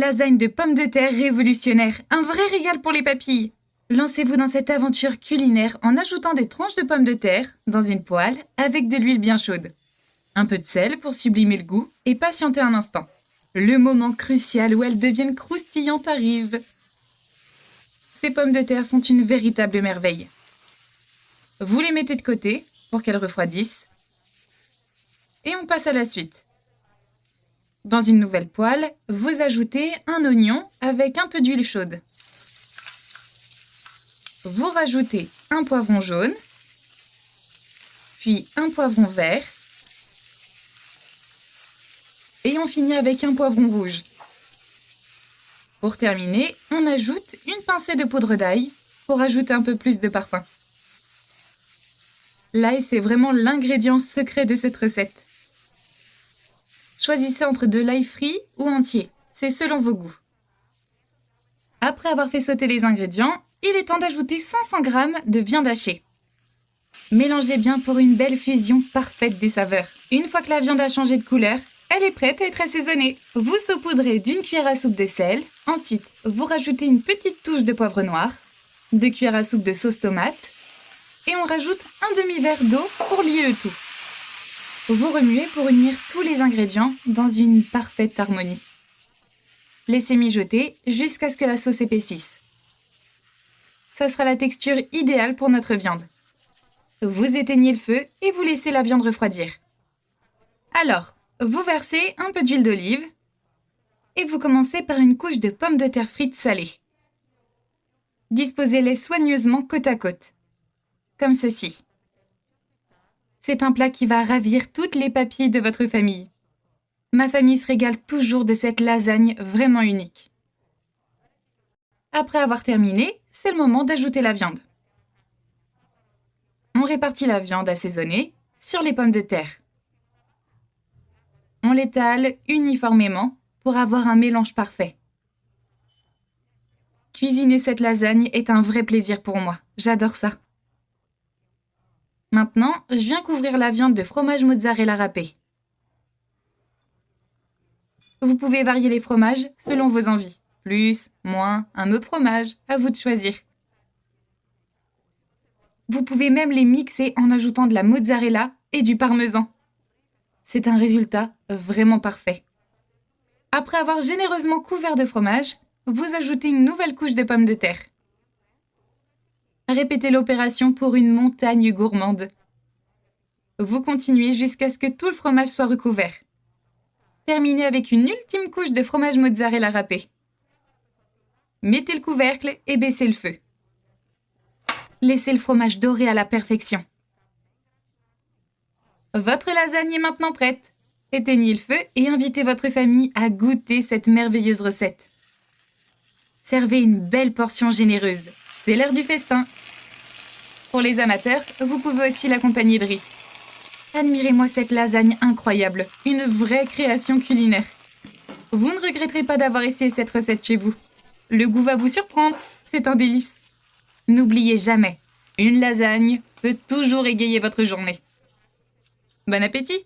Lasagne de pommes de terre révolutionnaire, un vrai régal pour les papilles. Lancez-vous dans cette aventure culinaire en ajoutant des tranches de pommes de terre dans une poêle avec de l'huile bien chaude. Un peu de sel pour sublimer le goût et patientez un instant. Le moment crucial où elles deviennent croustillantes arrive. Ces pommes de terre sont une véritable merveille. Vous les mettez de côté pour qu'elles refroidissent. Et on passe à la suite. Dans une nouvelle poêle, vous ajoutez un oignon avec un peu d'huile chaude. Vous rajoutez un poivron jaune, puis un poivron vert, et on finit avec un poivron rouge. Pour terminer, on ajoute une pincée de poudre d'ail pour ajouter un peu plus de parfum. L'ail, c'est vraiment l'ingrédient secret de cette recette. Choisissez entre de l'ail frit ou entier, c'est selon vos goûts. Après avoir fait sauter les ingrédients, il est temps d'ajouter 500 g de viande hachée. Mélangez bien pour une belle fusion parfaite des saveurs. Une fois que la viande a changé de couleur, elle est prête à être assaisonnée. Vous saupoudrez d'une cuillère à soupe de sel. Ensuite, vous rajoutez une petite touche de poivre noir, 2 cuillères à soupe de sauce tomate et on rajoute un demi-verre d'eau pour lier le tout. Vous remuez pour unir tous les ingrédients dans une parfaite harmonie. Laissez mijoter jusqu'à ce que la sauce épaississe. Ça sera la texture idéale pour notre viande. Vous éteignez le feu et vous laissez la viande refroidir. Alors, vous versez un peu d'huile d'olive et vous commencez par une couche de pommes de terre frites salées. Disposez-les soigneusement côte à côte, comme ceci. C'est un plat qui va ravir toutes les papilles de votre famille. Ma famille se régale toujours de cette lasagne vraiment unique. Après avoir terminé, c'est le moment d'ajouter la viande. On répartit la viande assaisonnée sur les pommes de terre. On l'étale uniformément pour avoir un mélange parfait. Cuisiner cette lasagne est un vrai plaisir pour moi. J'adore ça. Maintenant, je viens couvrir la viande de fromage mozzarella râpé. Vous pouvez varier les fromages selon vos envies. Plus, moins, un autre fromage, à vous de choisir. Vous pouvez même les mixer en ajoutant de la mozzarella et du parmesan. C'est un résultat vraiment parfait. Après avoir généreusement couvert de fromage, vous ajoutez une nouvelle couche de pommes de terre. Répétez l'opération pour une montagne gourmande. Vous continuez jusqu'à ce que tout le fromage soit recouvert. Terminez avec une ultime couche de fromage mozzarella râpé. Mettez le couvercle et baissez le feu. Laissez le fromage dorer à la perfection. Votre lasagne est maintenant prête. Éteignez le feu et invitez votre famille à goûter cette merveilleuse recette. Servez une belle portion généreuse. C'est l'heure du festin. Pour les amateurs, vous pouvez aussi l'accompagner de riz. Admirez-moi cette lasagne incroyable, une vraie création culinaire. Vous ne regretterez pas d'avoir essayé cette recette chez vous. Le goût va vous surprendre, c'est un délice. N'oubliez jamais, une lasagne peut toujours égayer votre journée. Bon appétit!